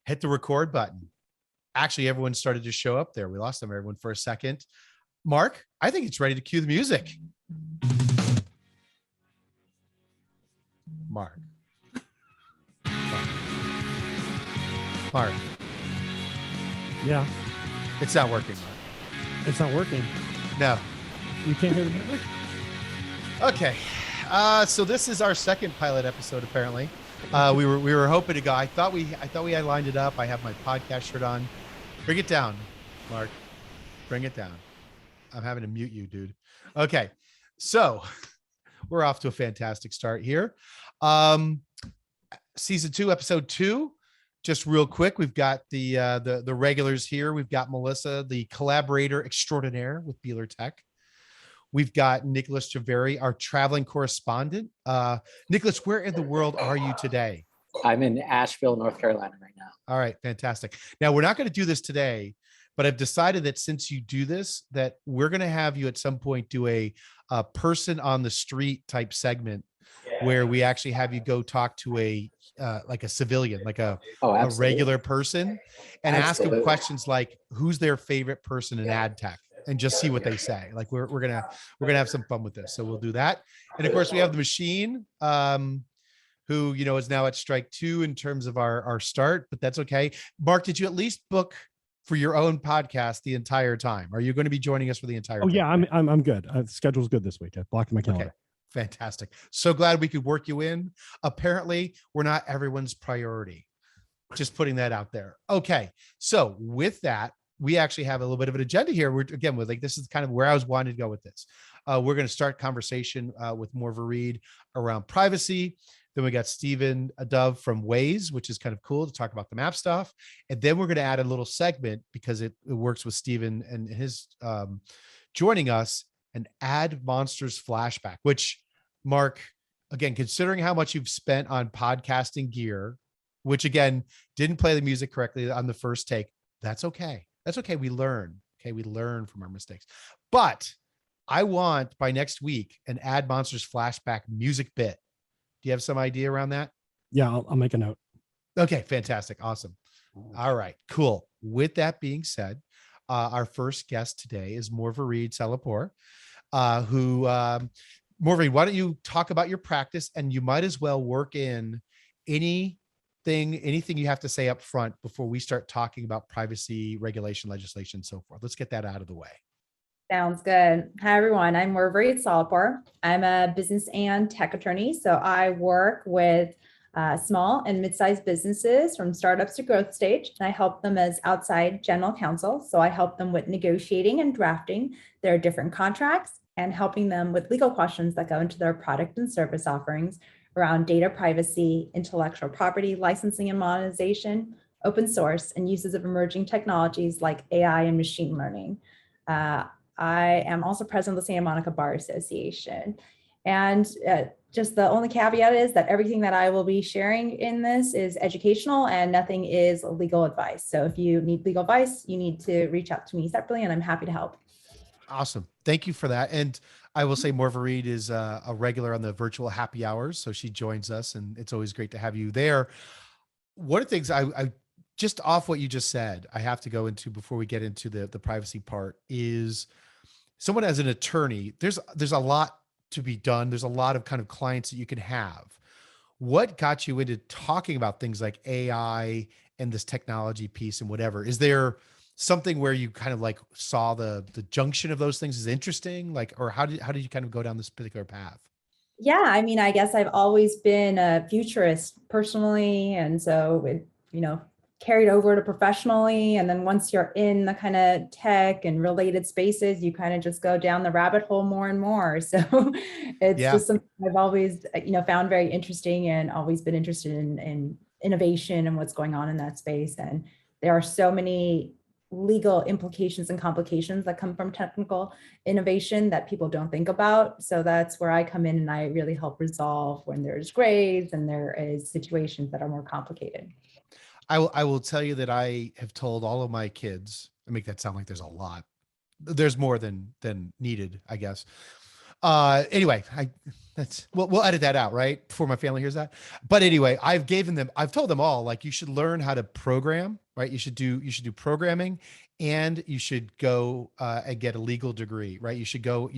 hit the record button. Actually, everyone started to show up there. We lost everyone for a second. Mark, I think it's ready to cue the music. Mark. Mark. Yeah. It's not working, Mark. It's not working. No. You can't hear the music? Okay. So this is our second pilot episode, apparently. We were hoping to go. I thought we had lined it up. I have my podcast shirt on. Bring it down, Mark. Bring it down. I'm having to mute you, dude. Okay. So we're off to a fantastic start here. Season 2, episode 2. Just real quick, we've got the regulars here. We've got Melissa, the collaborator extraordinaire with Beeler.Tech. We've got Nicholas Javeri, our traveling correspondent. Nicholas, where in the world are you today? I'm in Asheville, North Carolina right now. All right, fantastic. Now, we're not going to do this today, but I've decided that since you do this, that we're going to have you at some point do a person on the street type segment where we actually have you go talk to a like a civilian, like a regular person, and ask them questions like, who's their favorite person in ad tech? And just see what they say. Like we're gonna have some fun with this. So we'll do that. And of course, we have the machine, who is now at strike 2 in terms of our start, but that's okay. Mark, did you at least book for your own podcast the entire time? Are you going to be joining us for the entire time? Yeah, I'm good. The schedule's good this week. I blocked my calendar. Okay. Fantastic. So glad we could work you in. Apparently, we're not everyone's priority. Just putting that out there. Okay. So with that, we actually have a little bit of an agenda here. We're this is kind of where I was wanting to go with this. We're going to start conversation with Morvareed around privacy. Then we got Stephen Dove from Waze, which is kind of cool to talk about the map stuff. And then we're going to add a little segment because it works with Stephen and his joining us, an Ad Monsters flashback, which, Mark, again, considering how much you've spent on podcasting gear, which again, didn't play the music correctly on the first take. That's okay. That's okay. We learn. Okay. We learn from our mistakes. But I want by next week an Ad Monsters flashback music bit. Do you have some idea around that? Yeah, I'll make a note. Okay. Fantastic. Awesome. All right. Cool. With that being said, our first guest today is Morvareed Salehpour, who, Morvareed, why don't you talk about your practice, and you might as well work in anything you have to say up front before we start talking about privacy, regulation, legislation, and so forth. Let's get that out of the way. Sounds good. Hi, everyone. I'm Morvareed Salehpour. I'm a business and tech attorney. So I work with small and mid-sized businesses from startups to growth stage. And I help them as outside general counsel. So I help them with negotiating and drafting their different contracts and helping them with legal questions that go into their product and service offerings around data privacy, intellectual property, licensing and monetization, open source, and uses of emerging technologies like AI and machine learning. I am also president of the Santa Monica Bar Association. And just the only caveat is that everything that I will be sharing in this is educational and nothing is legal advice. So if you need legal advice, you need to reach out to me separately, and I'm happy to help. Awesome. Thank you for that. And I will say Morvareed is a regular on the virtual happy hours. So she joins us, and it's always great to have you there. One of the things I just off what you just said, I have to go into before we get into the privacy part is someone as an attorney, there's a lot to be done. There's a lot of kind of clients that you can have. What got you into talking about things like AI and this technology piece and whatever? Is there something where you kind of like saw the junction of those things is interesting? Like, or how did you kind of go down this particular path? Yeah, I mean, I guess I've always been a futurist personally. And so it, carried over to professionally. And then once you're in the kind of tech and related spaces, you kind of just go down the rabbit hole more and more. So it's just something I've always, found very interesting and always been interested in innovation and what's going on in that space. And there are so many legal implications and complications that come from technical innovation that people don't think about. So that's where I come in and I really help resolve when there's grays and there is situations that are more complicated. I will tell you that I have told all of my kids, I make that sound like there's a lot. There's more than needed, I guess. Anyway, we'll edit that out, right? Before my family hears that. But anyway, I've told them all, like, you should learn how to program, right? You should do programming, and you should go and get a legal degree, right? You should go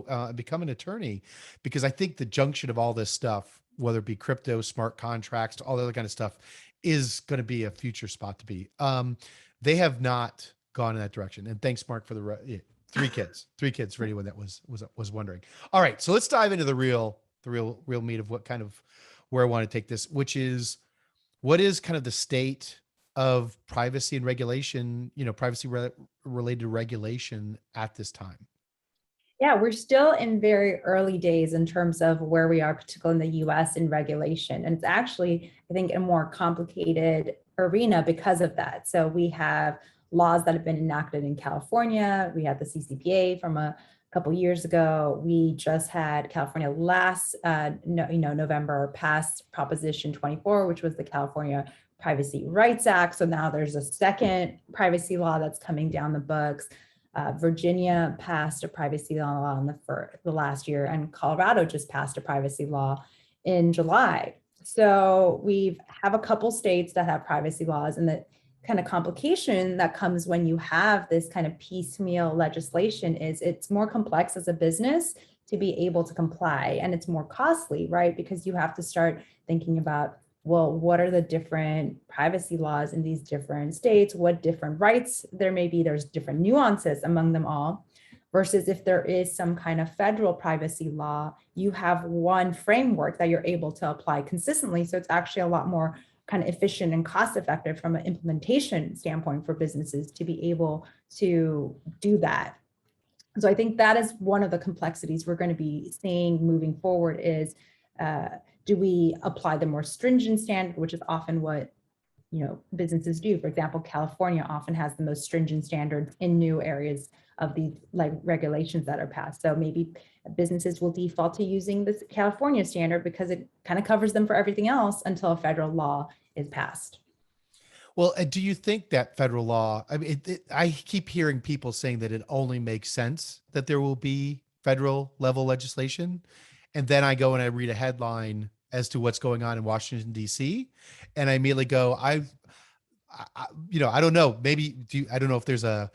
and become an attorney, because I think the junction of all this stuff, whether it be crypto, smart contracts, all the other kind of stuff, is going to be a future spot to be. They have not gone in that direction. And thanks, Mark, for the 3 kids for anyone that was wondering. All right, so let's dive into the real meat of where I want to take this, which is, what is kind of the state of privacy and regulation, related regulation at this time? Yeah, we're still in very early days in terms of where we are, particularly in the US in regulation. And it's actually, I think, a more complicated arena because of that. So we have laws that have been enacted in California. We had the CCPA from a couple years ago. We just had California last November passed Proposition 24, which was the California Privacy Rights Act. So now there's a second privacy law that's coming down the books. Virginia passed a privacy law in the last year, and Colorado just passed a privacy law in July. So we have a couple states that have privacy laws, and the kind of complication that comes when you have this kind of piecemeal legislation is it's more complex as a business to be able to comply, and it's more costly, right? Because you have to start thinking about, well, what are the different privacy laws in these different states? What different rights there may be? There's different nuances among them all, versus if there is some kind of federal privacy law, you have one framework that you're able to apply consistently. So it's actually a lot more kind of efficient and cost effective from an implementation standpoint for businesses to be able to do that. So I think that is one of the complexities we're going to be seeing moving forward is, do we apply the more stringent standard, which is often what businesses do. For example, California often has the most stringent standards in new areas of these regulations that are passed. So maybe businesses will default to using this California standard because it kind of covers them for everything else until a federal law is passed. Well, do you think that federal law, I mean, I keep hearing people saying that it only makes sense that there will be federal level legislation. And then I go and I read a headline as to what's going on in Washington, D.C. And I immediately go, I don't know, I don't know if there's a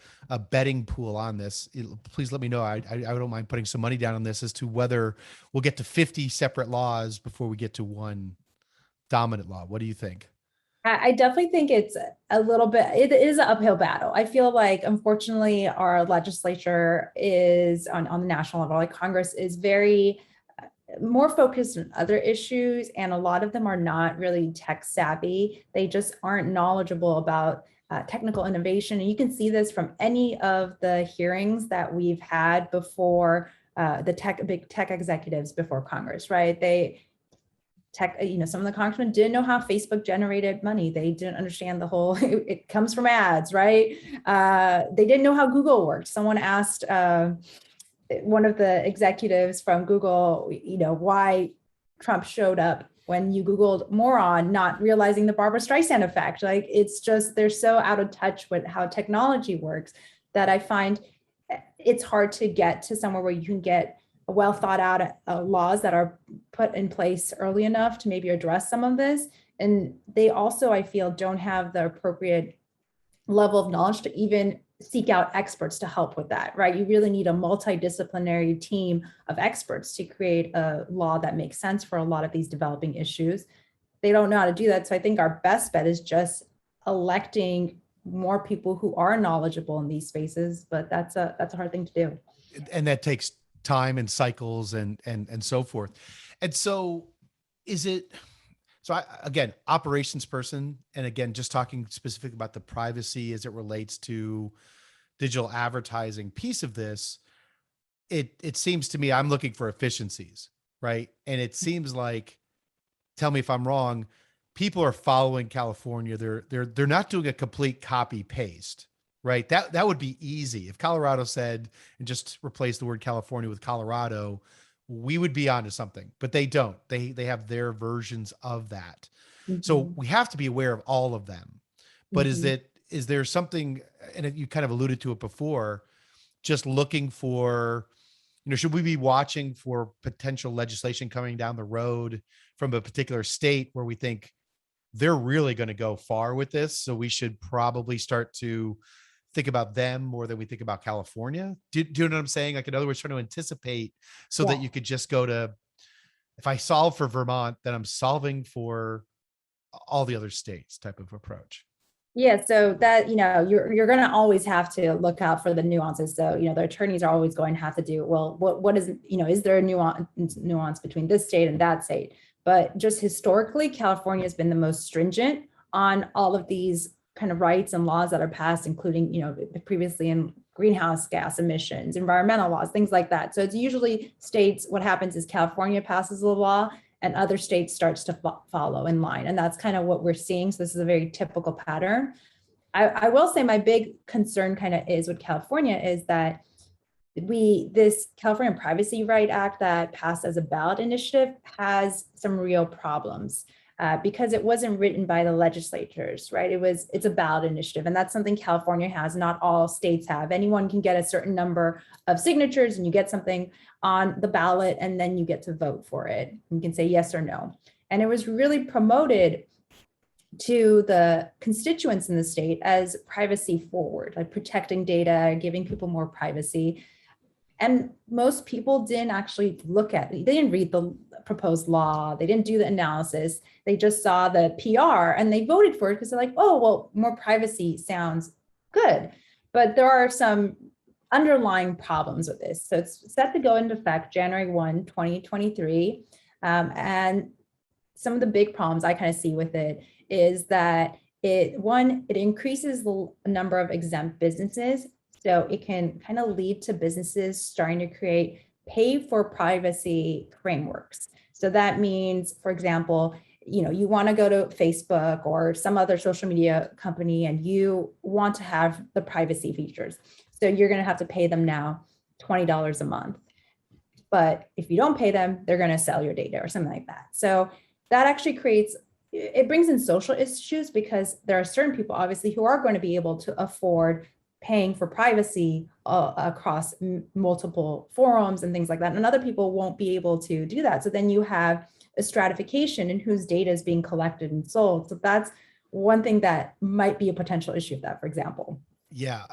betting pool on this. Please let me know. I don't mind putting some money down on this as to whether we'll get to 50 separate laws before we get to one dominant law. What do you think? I definitely think it's a little bit, it is an uphill battle. I feel like, unfortunately, our legislature is on the national level, like Congress is very more focused on other issues, and a lot of them are not really tech savvy. They just aren't knowledgeable about technical innovation. And you can see this from any of the hearings that we've had before the big tech executives before Congress, right? Some of the congressmen didn't know how Facebook generated money. They didn't understand the whole, it comes from ads, right? They didn't know how Google worked. Someone asked one of the executives from Google, why Trump showed up when you Googled moron, not realizing the Barbara Streisand effect. Like, it's just, they're so out of touch with how technology works that I find it's hard to get to somewhere where you can get well thought out laws that are put in place early enough to maybe address some of this. And they also, I feel, don't have the appropriate level of knowledge to even seek out experts to help with that, right? You really need a multidisciplinary team of experts to create a law that makes sense for a lot of these developing issues. They don't know how to do that. So I think our best bet is just electing more people who are knowledgeable in these spaces, but that's a hard thing to do. And that takes time and cycles and so forth. And so again, operations person, and again, just talking specifically about the privacy as it relates to digital advertising piece of this, it seems to me I'm looking for efficiencies, right? And it seems like, tell me if I'm wrong, people are following California. They're not doing a complete copy paste, right? That would be easy. If Colorado said, and just replace the word California with Colorado, we would be onto something, but they don't. They have their versions of that. Mm-hmm. So we have to be aware of all of them. But mm-hmm. is there something, and you kind of alluded to it before, just looking for should we be watching for potential legislation coming down the road from a particular state where we think they're really going to go far with this? So we should probably start to think about them more than we think about California. Do you know what I'm saying? Like, in other words, trying to anticipate so that you could just go to, if I solve for Vermont, then I'm solving for all the other states type of approach. Yeah, so that, you're going to always have to look out for the nuances. So, the attorneys are always going to have to do, well, what is, is there a nuance between this state and that state? But just historically, California has been the most stringent on all of these kind of rights and laws that are passed, including, previously in greenhouse gas emissions, environmental laws, things like that. So it's usually states, what happens is California passes a law and other states starts to follow in line. And that's kind of what we're seeing. So this is a very typical pattern. I will say my big concern kind of is with California is that this California Privacy Right Act that passed as a ballot initiative has some real problems because it wasn't written by the legislatures, right? It's a ballot initiative, and that's something California has, not all states have. Anyone can get a certain number of signatures and you get something on the ballot and then you get to vote for it. You can say yes or no. And it was really promoted to the constituents in the state as privacy forward, like protecting data, giving people more privacy. And most people didn't actually they didn't read the proposed law. They didn't do the analysis. They just saw the PR and they voted for it because they're like, oh, well, more privacy sounds good. But there are some underlying problems with this. So it's set to go into effect January 1, 2023. And some of the big problems I kind of see with it is that it increases the number of exempt businesses. So it can kind of lead to businesses starting to create pay for privacy frameworks. So that means, for example, you want to go to Facebook or some other social media company and you want to have the privacy features. So you're going to have to pay them now $20 a month. But if you don't pay them, they're going to sell your data or something like that. So that actually it brings in social issues because there are certain people, obviously, who are going to be able to afford paying for privacy across multiple forums and things like that. And other people won't be able to do that. So then you have a stratification in whose data is being collected and sold. So that's one thing that might be a potential issue of that, for example. Yeah.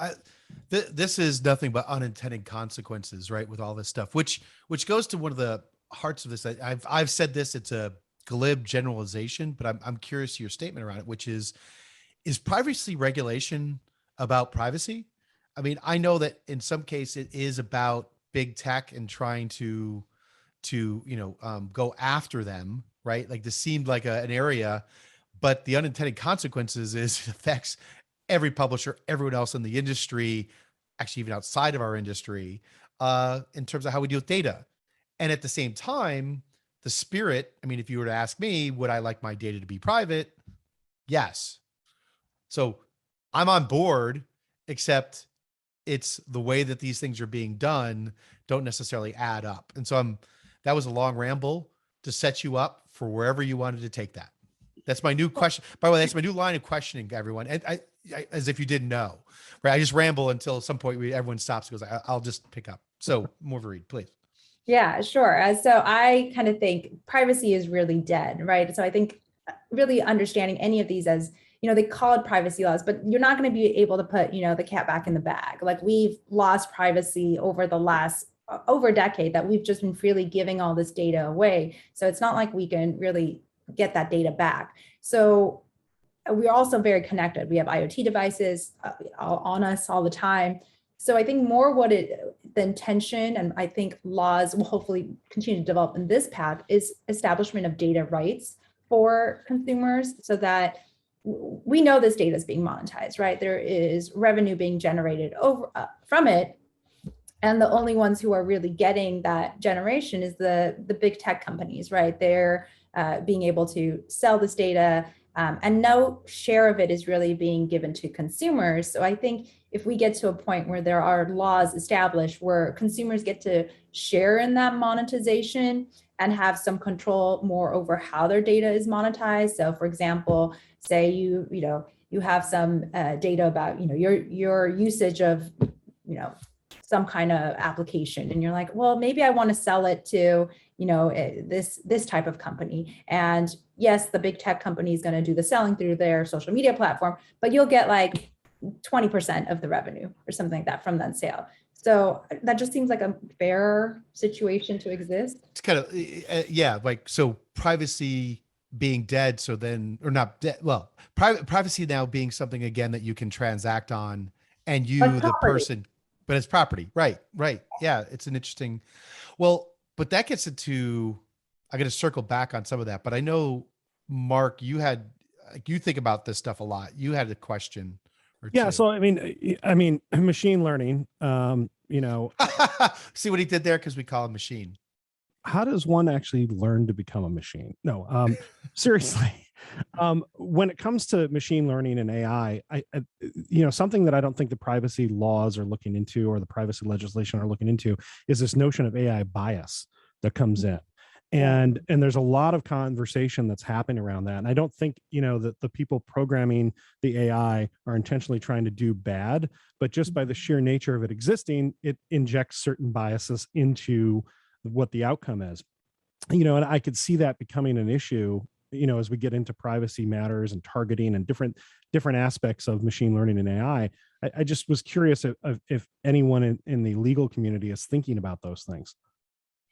This is nothing but unintended consequences, right? With all this stuff, which goes to one of the hearts of this. I've said this, it's a glib generalization, but I'm curious to your statement around it, which is privacy regulation about privacy? I mean, I know that in some case it is about big tech and trying to go after them, right? Like, this seemed like an area, but the unintended consequences is it affects every publisher, everyone else in the industry, actually even outside of our industry, in terms of how we deal with data. And at the same time, the spirit, I mean, if you were to ask me, would I like my data to be private? Yes. So I'm on board, except it's the way that these things are being done don't necessarily add up. And so that was a long ramble to set you up for wherever you wanted to take that. That's my new question. By the way, that's my new line of questioning, everyone. And I as if you didn't know, right? I just ramble until some point everyone stops and goes, I'll just pick up. So Morvareed, please. Yeah, sure. So I kind of think privacy is really dead, right? So I think really understanding any of these as, they call it privacy laws, but you're not going to be able to put, the cat back in the bag. Like, we've lost privacy over the last over a decade that we've just been freely giving all this data away. So it's not like we can really get that data back. So we're also very connected. We have IoT devices on us all the time. So I think more the intention, and I think laws will hopefully continue to develop in this path, is establishment of data rights for consumers so that we know this data is being monetized, right? There is revenue being generated from it. And the only ones who are really getting that generation is the big tech companies, right? They're being able to sell this data, and no share of it is really being given to consumers. So I think if we get to a point where there are laws established where consumers get to share in that monetization and have some control more over how their data is monetized. So for example, say you have some data about your usage of some kind of application, and you're like, well, maybe I want to sell it to, this type of company. And yes, the big tech company is going to do the selling through their social media platform, but you'll get like 20% of the revenue or something like that from that sale. So that just seems like a fair situation to exist. It's kind of, yeah, like, so privacy being dead. So then, or not dead. Well, privacy now being something again that you can transact on, and But you, the property. person, but it's property. Right. Right. Yeah. It's an interesting, well, but that gets into, I got to circle back on some of that, but I know, Mark, you think about this stuff a lot. You had a question or Yeah. two. So, I mean, machine learning, See what he did there? Because we call him machine. how does one actually learn to become a machine? No, seriously. When it comes to machine learning and AI, something that I don't think the privacy laws are looking into, or the privacy legislation are looking into, is this notion of AI bias that comes in. And there's a lot of conversation that's happening around that. And I don't think, that the people programming the AI are intentionally trying to do bad, but just by the sheer nature of it existing, it injects certain biases into what the outcome is. And I could see that becoming an issue, as we get into privacy matters and targeting and different aspects of machine learning and AI. I just was curious if anyone in the legal community is thinking about those things.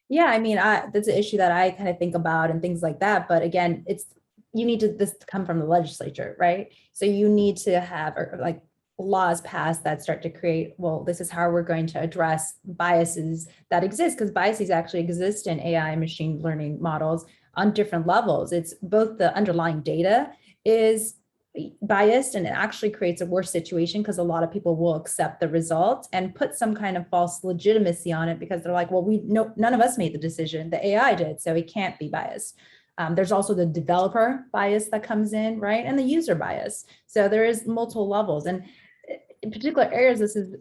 Yeah, I mean, that's an issue that I kind of think about and things like that. But again, you need this to come from the legislature, right? So you need to have like laws passed that start to create, well, this is how we're going to address biases that exist, because biases actually exist in AI and machine learning models on different levels. It's both the underlying data is biased, and it actually creates a worse situation because a lot of people will accept the result and put some kind of false legitimacy on it because they're like, well, none of us made the decision, the AI did, so it can't be biased. There's also the developer bias that comes in, right? And the user bias. So there is multiple levels. And in particular areas, this is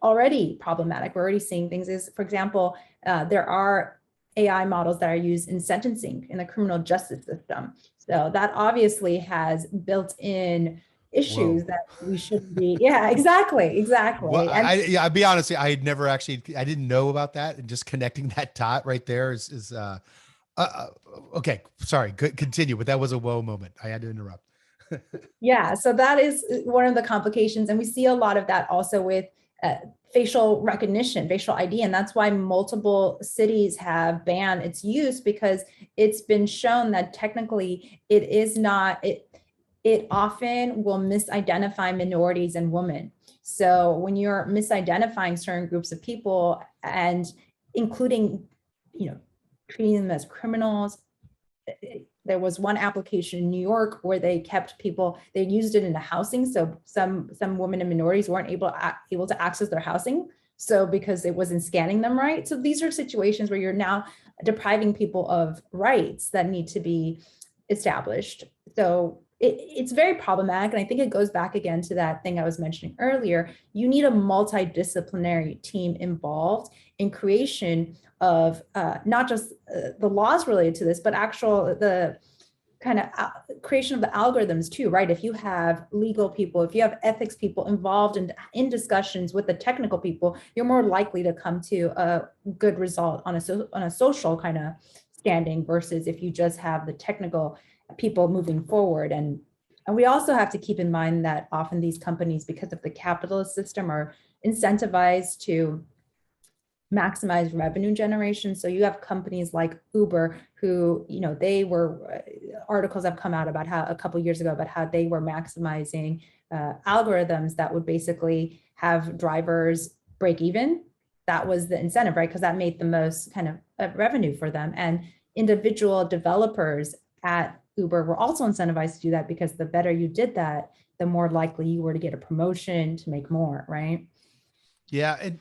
already problematic. We're already seeing things is, for example, there are AI models that are used in sentencing in the criminal justice system. So that obviously has built-in issues that we shouldn't be. Yeah, exactly. Well, And I'll be honest, I had never actually, I didn't know about that, and just connecting that dot right there is okay. Sorry, continue, but that was a whoa moment. I had to interrupt. yeah, so that is one of the complications. And we see a lot of that also with facial recognition, facial ID. And that's why multiple cities have banned its use, because it's been shown that technically it is not, it often will misidentify minorities and women. So when you're misidentifying certain groups of people and including, treating them as criminals, there was one application in New York where they kept people, they used it in the housing. So some women and minorities weren't able to access their housing. So because it wasn't scanning them right. So these are situations where you're now depriving people of rights that need to be established. So it's very problematic. And I think it goes back again to that thing I was mentioning earlier. You need a multidisciplinary team involved in creation of not just the laws related to this, but the kind of creation of the algorithms too, right? If you have legal people, if you have ethics people involved in discussions with the technical people, you're more likely to come to a good result on a social kind of standing, versus if you just have the technical people moving forward. And we also have to keep in mind that often these companies, because of the capitalist system, are incentivized to maximize revenue generation. So you have companies like Uber who, they were, articles have come out about how a couple of years ago about how they were maximizing algorithms that would basically have drivers break even. That was the incentive, right? Because that made the most kind of revenue for them. And individual developers at Uber were also incentivized to do that, because the better you did that, the more likely you were to get a promotion to make more, right? Yeah.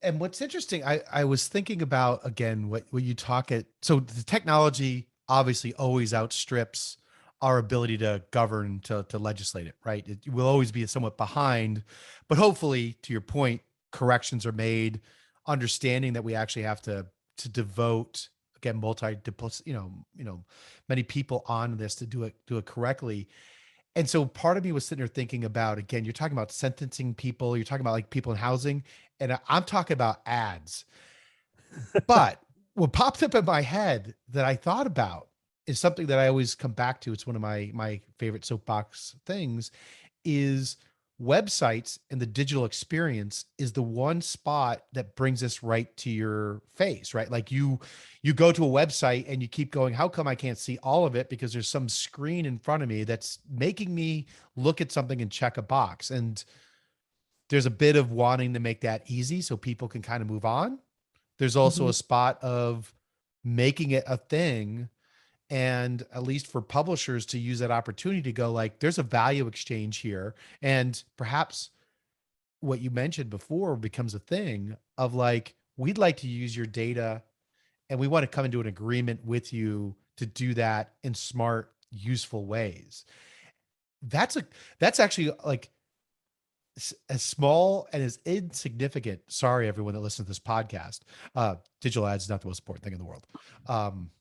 And what's interesting, I was thinking about, again, what you talk at, so the technology obviously always outstrips our ability to govern, to legislate it, right? It will always be somewhat behind, but hopefully, to your point, corrections are made, understanding that we actually have to devote, again, many people on this to do it correctly. And so part of me was sitting there thinking about, again, you're talking about sentencing people, you're talking about like people in housing, and I'm talking about ads. But what popped up in my head that I thought about is something that I always come back to. It's one of my favorite soapbox things is websites, and the digital experience is the one spot that brings us right to your face, right? Like you go to a website and you keep going, how come I can't see all of it? Because there's some screen in front of me that's making me look at something and check a box. And there's a bit of wanting to make that easy so people can kind of move on. There's also a spot of making it a thing, and at least for publishers to use that opportunity to go like, there's a value exchange here. And perhaps what you mentioned before becomes a thing of like, we'd like to use your data and we want to come into an agreement with you to do that in smart, useful ways. That's that's actually like as small and as insignificant. Sorry, everyone that listens to this podcast. Digital ads is not the most important thing in the world.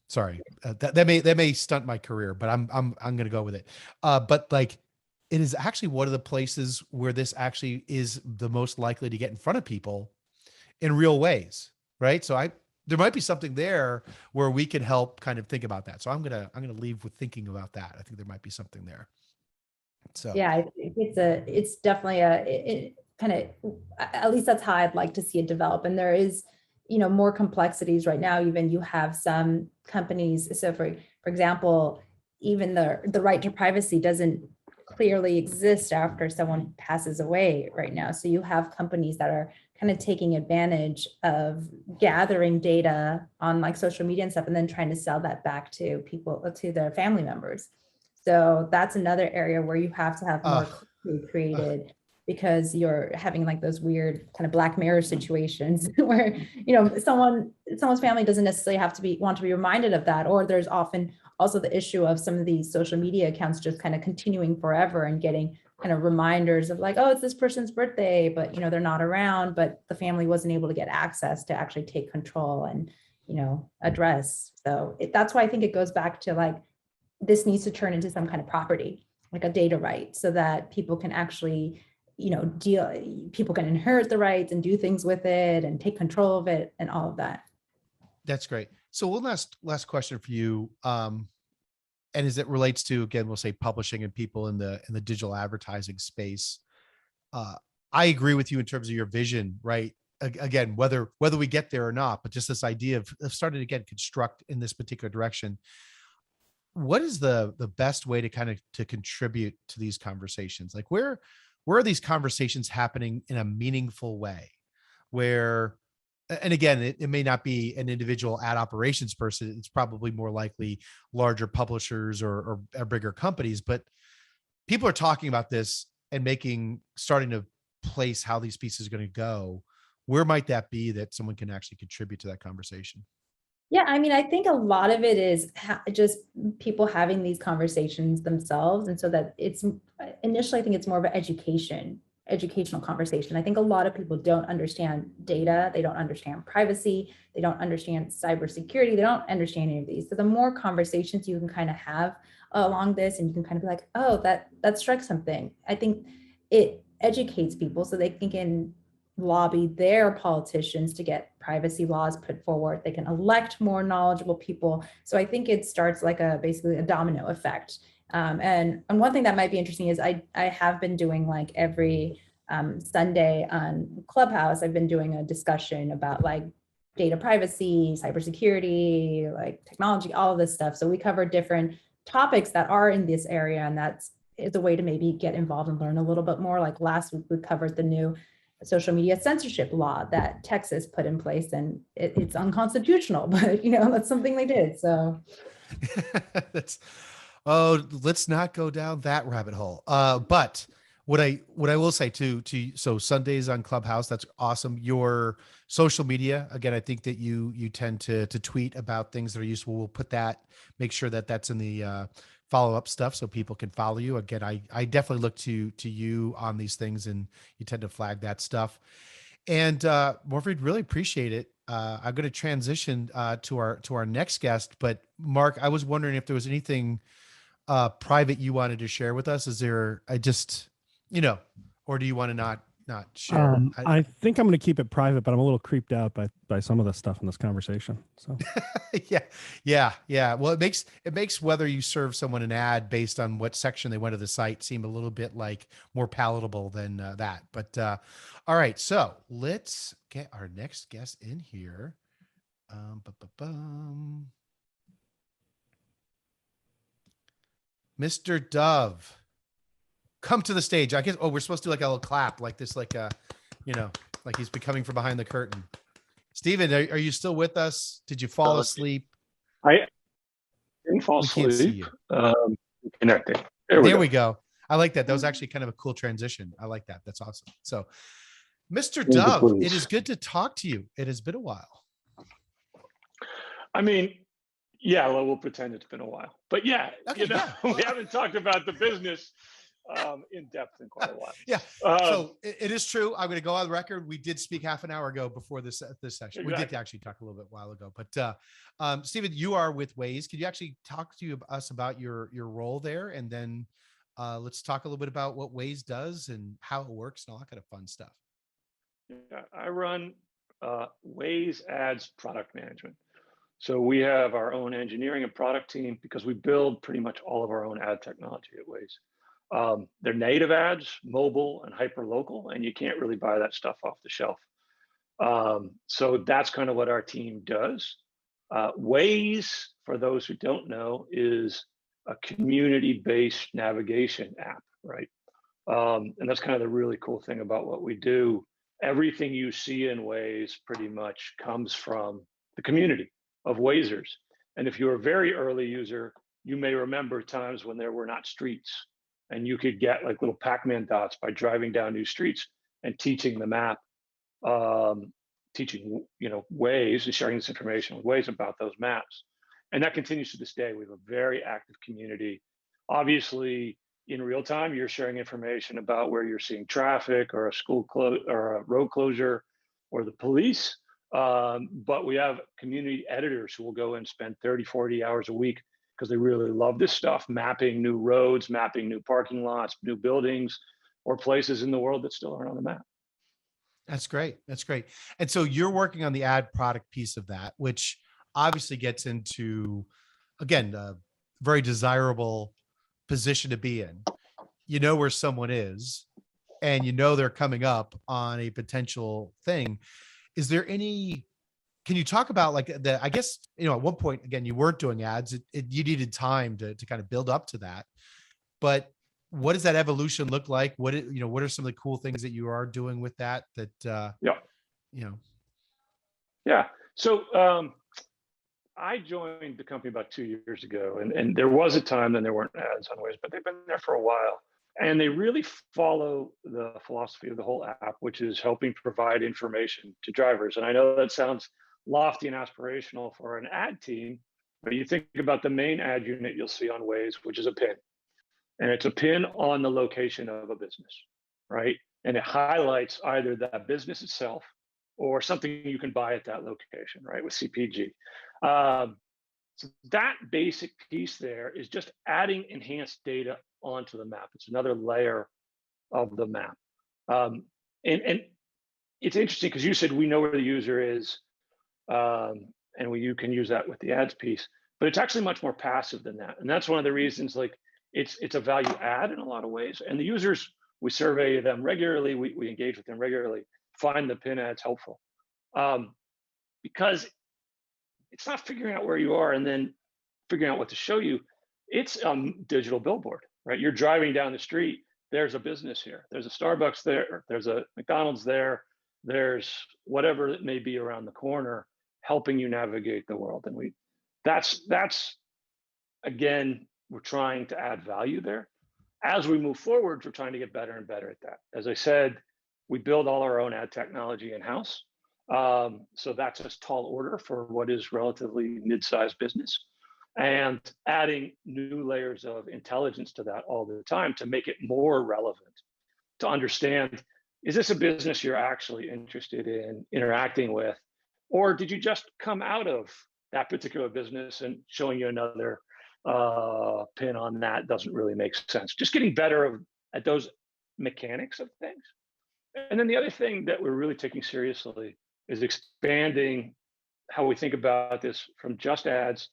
Sorry, that may stunt my career, but I'm going to go with it. But like, it is actually one of the places where this actually is the most likely to get in front of people in real ways, right? So there might be something there where we can help kind of think about that. So I'm gonna leave with thinking about that. I think there might be something there. So Yeah, I think it's definitely it kind of, at least that's how I'd like to see it develop. And there is, more complexities right now. Even you have some companies. So for example, even the right to privacy doesn't clearly exist after someone passes away right now. So you have companies that are kind of taking advantage of gathering data on like social media and stuff, and then trying to sell that back to people, to their family members. So that's another area where you have to have more clarity created, because you're having like those weird kind of Black Mirror situations where, someone's family doesn't necessarily have to want to be reminded of that. Or there's often also the issue of some of these social media accounts just kind of continuing forever and getting kind of reminders of like, oh, it's this person's birthday, but they're not around, but the family wasn't able to get access to actually take control and, address. So that's why I think it goes back to like, this needs to turn into some kind of property, like a data right, so that people can actually, people can inherit the rights and do things with it and take control of it and all of that. that's great. So one last question for you. And as it relates to, again, we'll say publishing and people in the digital advertising space. I agree with you in terms of your vision, right? Again, whether we get there or not, but just this idea of starting to again construct in this particular direction. What is the best way to kind of to contribute to these conversations? Like where are these conversations happening in a meaningful way? Where, and again, it may not be an individual ad operations person. It's probably more likely larger publishers or bigger companies, but people are talking about this and starting to place how these pieces are going to go. Where might that be that someone can actually contribute to that conversation? Yeah, I mean, I think a lot of it is just people having these conversations themselves. And so that it's initially, I think it's more of an educational conversation. I think a lot of people don't understand data. They don't understand privacy. They don't understand cybersecurity. They don't understand any of these. So the more conversations you can kind of have along this, and you can kind of be like, oh, that strikes something. I think it educates people so they can lobby their politicians to get privacy laws put forward. They can elect more knowledgeable people. So I think it starts like basically a domino effect. And one thing that might be interesting is I have been doing like every Sunday on Clubhouse, I've been doing a discussion about like data privacy, cybersecurity, like technology, all of this stuff. So we cover different topics that are in this area, and that's a way to maybe get involved and learn a little bit more. Like last week, we covered the new social media censorship law that Texas put in place, and it's unconstitutional, but that's something they did. So let's not go down that rabbit hole. But what I will say so Sundays on Clubhouse, that's awesome. Your social media, again, I think that you tend to tweet about things that are useful. We'll make sure that that's in the follow-up stuff so people can follow you. Again, I definitely look to you on these things, and you tend to flag that stuff. And Morvareed, really appreciate it. I'm going to transition to our next guest, but Mark, I was wondering if there was anything private you wanted to share with us? Is there, or do you want to not share? I think I'm going to keep it private, but I'm a little creeped out by some of the stuff in this conversation. So yeah. Well, it makes whether you serve someone an ad based on what section they went to the site seem a little bit like more palatable than that. But all right, so let's get our next guest in here. Mr. Dove, come to the stage. I guess. Oh, we're supposed to do like a little clap, like this, like like he's coming from behind the curtain. Stephen, are you still with us? Did you fall asleep? I didn't fall We asleep. can't see you. Connecting. There we go. I like that. That was actually kind of a cool transition. I like that. That's awesome. So, Mr. Dove, it is good to talk to you. It has been a while. I mean, yeah, well, we'll pretend it's been a while. But yeah, Okay, we haven't talked about the business in depth in quite a while. Yeah. So it is true. I'm going to go on the record. We did speak half an hour ago before this session. Exactly. We did actually talk a little bit while ago. But Stephen, you are with Waze. Could you actually talk to us about your role there, and then let's talk a little bit about what Waze does and how it works and all that kind of fun stuff. Yeah, I run Waze Ads product management. So we have our own engineering and product team because we build pretty much all of our own ad technology at Waze. They're native ads, mobile and hyperlocal, and you can't really buy that stuff off the shelf. So that's kind of what our team does. Waze, for those who don't know, is a community-based navigation app, right? And that's kind of the really cool thing about what we do. Everything you see in Waze pretty much comes from the community of Wazers. And if you're a very early user, you may remember times when there were not streets and you could get like little Pac-Man dots by driving down new streets and teaching the map, teaching Waze and sharing this information with Waze about those maps. And that continues to this day. We have a very active community. Obviously, in real time, you're sharing information about where you're seeing traffic or a school close or a road closure or the police. But we have community editors who will go and spend 30, 40 hours a week because they really love this stuff, mapping new roads, mapping new parking lots, new buildings, or places in the world that still aren't on the map. That's great. That's great. And so you're working on the ad product piece of that, which obviously gets into, again, a very desirable position to be in. You know where someone is, and you know they're coming up on a potential thing. Is there any, can you talk about like I guess, at one point, again, you weren't doing ads. You needed time to kind of build up to that. But what does that evolution look like? What are some of the cool things that you are doing with that? Yeah. So I joined the company about 2 years ago, and there was a time then there weren't ads on Waze, but they've been there for a while. And they really follow the philosophy of the whole app, which is helping provide information to drivers. And I know that sounds lofty and aspirational for an ad team, but you think about the main ad unit you'll see on Waze, which is a pin. And it's a pin on the location of a business, right? And it highlights either that business itself or something you can buy at that location, right, with CPG. So that basic piece there is just adding enhanced data onto the map. It's another layer of the map. And it's interesting because you said we know where the user is, and you can use that with the ads piece, but it's actually much more passive than that. And that's one of the reasons, like, it's a value add in a lot of ways. And the users, we survey them regularly, we engage with them regularly, find the pin ads helpful. Because it's not figuring out where you are and then figuring out what to show you. It's a digital billboard, right? You're driving down the street, there's a business here. There's a Starbucks there, there's a McDonald's there, there's whatever it may be around the corner, helping you navigate the world. And that's again, we're trying to add value there. As we move forward, we're trying to get better and better at that. As I said, we build all our own ad technology in-house. So that's a tall order for what is relatively mid-sized business, and adding new layers of intelligence to that all the time to make it more relevant, to understand, is this a business you're actually interested in interacting with, or did you just come out of that particular business and showing you another pin on that doesn't really make sense. Just getting better at those mechanics of things. And then the other thing that we're really taking seriously is expanding how we think about this from just ads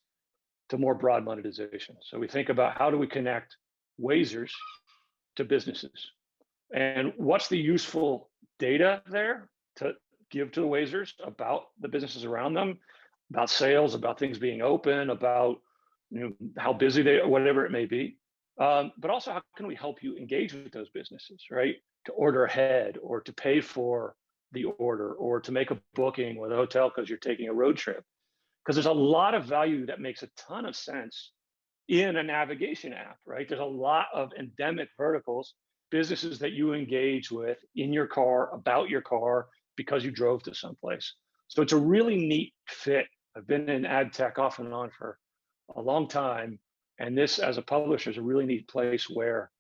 to more broad monetization. So we think about how do we connect Wazers to businesses, and what's the useful data there to give to the Wazers about the businesses around them, about sales, about things being open, about how busy they are, whatever it may be. But also, how can we help you engage with those businesses, right? To order ahead, or to pay for the order, or to make a booking with a hotel because you're taking a road trip. Because there's a lot of value that makes a ton of sense in a navigation app, right? There's a lot of endemic verticals, businesses that you engage with in your car, about your car, because you drove to someplace. So it's a really neat fit. I've been in ad tech off and on for a long time. And this, as a publisher, is a really neat place where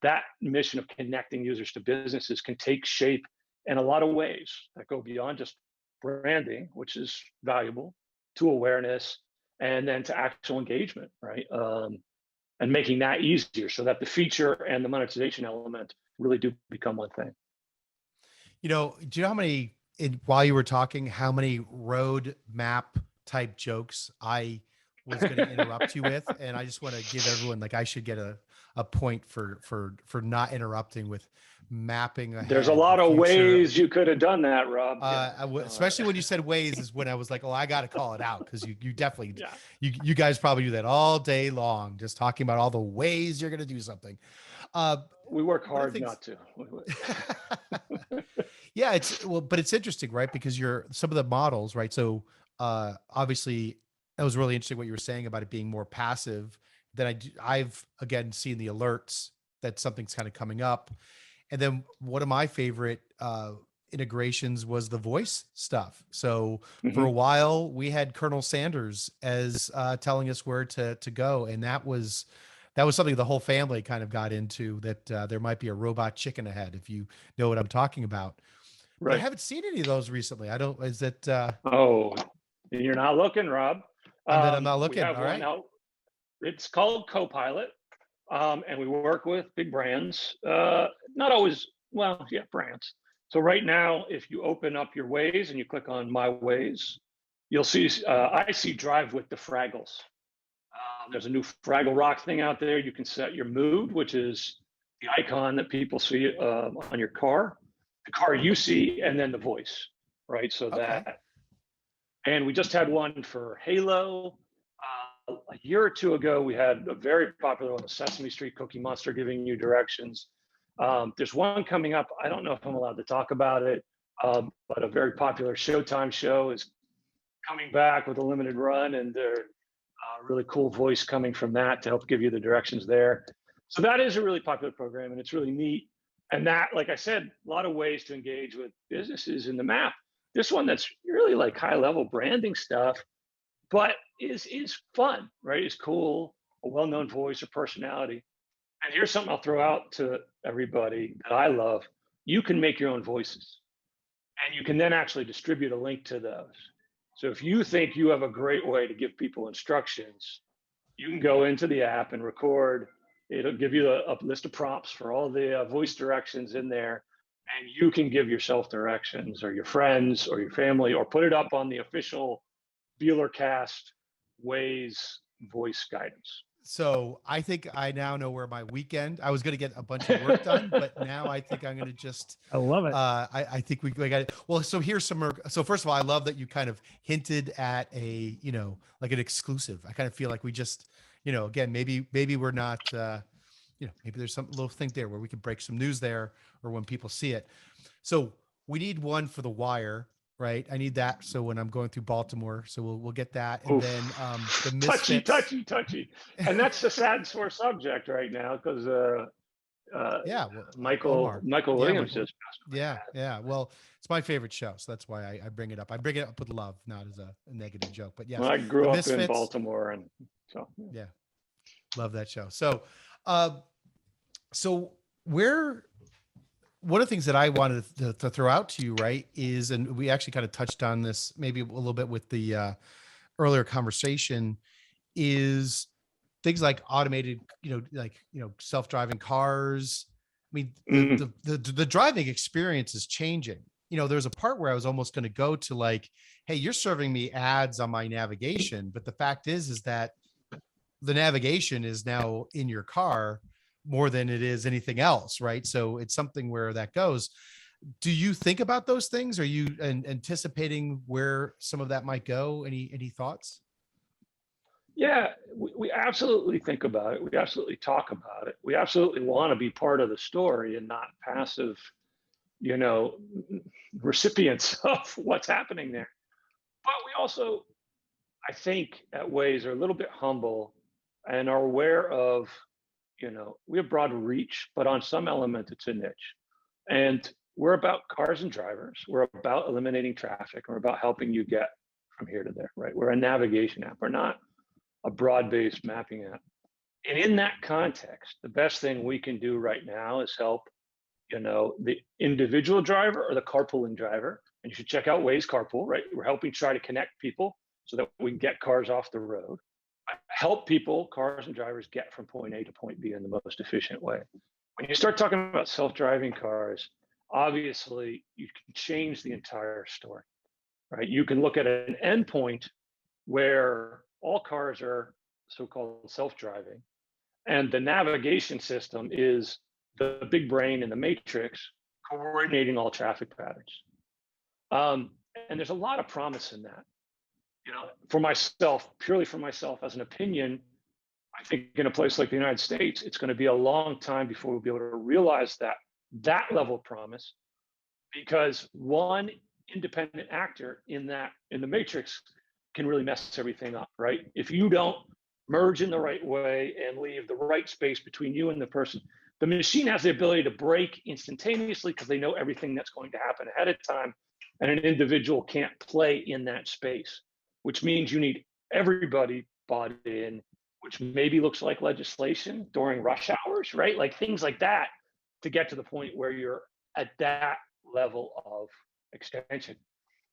that mission of connecting users to businesses can take shape in a lot of ways that go beyond just branding, which is valuable, to awareness, and then to actual engagement, right? And making that easier so that the feature and the monetization element really do become one thing. Do you know how many, while you were talking, how many road map type jokes I was going to interrupt you with? And I just want to give everyone, like, I should get a point for not interrupting with mapping ahead. There's a lot of ways you could have done that, Rob. Especially when you said Waze is when I was like, oh, I got to call it out, because you definitely, you guys probably do that all day long, just talking about all the ways you're going to do something. We work hard not to. Yeah, but it's interesting, right? Because some of the models, right? So obviously, that was really interesting what you were saying about it being more passive. Then I've again seen the alerts that something's kind of coming up. And then one of my favorite integrations was the voice stuff. So for a while, we had Colonel Sanders as telling us where to go, and that was something the whole family kind of got into. That there might be a robot chicken ahead, if you know what I'm talking about. Right. But I haven't seen any of those recently. I don't. Is that? Oh, you're not looking, Rob. I'm not looking. We have all one right. out. It's called Copilot. And we work with big brands, not always, well, yeah, brands. So right now, if you open up your Waze and you click on My Waze, you'll see, I see Drive with the Fraggles. There's a new Fraggle Rock thing out there. You can set your mood, which is the icon that people see on your car, the car you see, and then the voice, right? So that, and we just had one for Halo. A year or two ago, we had a very popular one, the Sesame Street Cookie Monster, giving you directions. There's one coming up. I don't know if I'm allowed to talk about it, but a very popular Showtime show is coming back with a limited run, and there's a really cool voice coming from that to help give you the directions there. So that is a really popular program, and it's really neat. And that, like I said, a lot of ways to engage with businesses in the map. This one that's really like high-level branding stuff, but is fun, right? It's cool, a well-known voice or personality. And here's something I'll throw out to everybody that I love. You can make your own voices, and you can then actually distribute a link to those. So if you think you have a great way to give people instructions, you can go into the app and record. It'll give you a list of prompts for all the voice directions in there, and you can give yourself directions, or your friends or your family, or put it up on the official Beeler.Tech Waze voice guidance. So I think I now know where my weekend, I was going to get a bunch of work done, but now I think I'm going to just, I love it. I think we got it. Well, so here's some, so first of all, I love that you kind of hinted at a, like an exclusive. I kind of feel like we just, again, maybe we're not, maybe there's some little thing there where we can break some news there, or when people see it. So we need one for the wire. Right. I need that. So when I'm going through Baltimore, so we'll get that. And then the Misfits. touchy. And that's a sad sore subject right now, because Michael Williams just passed away. Yeah. Well, it's my favorite show, so that's why I bring it up. I bring it up with love, not as a negative joke. But yes, well, I grew up in Baltimore, and so yeah, love that show. So one of the things that I wanted to throw out to you, right, is, and we actually kind of touched on this maybe a little bit with the earlier conversation, is things like automated, self-driving cars. I mean, Mhm. the driving experience is changing. There's a part where I was almost going to go to like, hey, you're serving me ads on my navigation, but the fact is that the navigation is now in your car more than it is anything else, right? So it's something where that goes. Do you think about those things? Are you anticipating where some of that might go? Any thoughts? Yeah, we absolutely think about it. We absolutely talk about it. We absolutely want to be part of the story and not passive, you know, recipients of what's happening there. But we also, I think, at Waze are a little bit humble and are aware of, we have broad reach, but on some element it's a niche. And we're about cars and drivers. We're about eliminating traffic. We're about helping you get from here to there, right? We're a navigation app. We're not a broad-based mapping app. And in that context, the best thing we can do right now is help, the individual driver or the carpooling driver. And you should check out Waze Carpool, right? We're helping try to connect people so that we can get cars off the road. Help people, cars and drivers, get from point A to point B in the most efficient way. When you start talking about self-driving cars, obviously you can change the entire story, right? You can look at an endpoint where all cars are so-called self-driving, and the navigation system is the big brain in the matrix coordinating all traffic patterns. And there's a lot of promise in that. For myself, purely for myself as an opinion, I think in a place like the United States, it's going to be a long time before we'll be able to realize that level of promise, because one independent actor in the matrix can really mess everything up, right? If you don't merge in the right way and leave the right space between you and the person, the machine has the ability to break instantaneously because they know everything that's going to happen ahead of time, and an individual can't play in that space, which means you need everybody bought in, which maybe looks like legislation during rush hours, right? Like things like that, to get to the point where you're at that level of extension.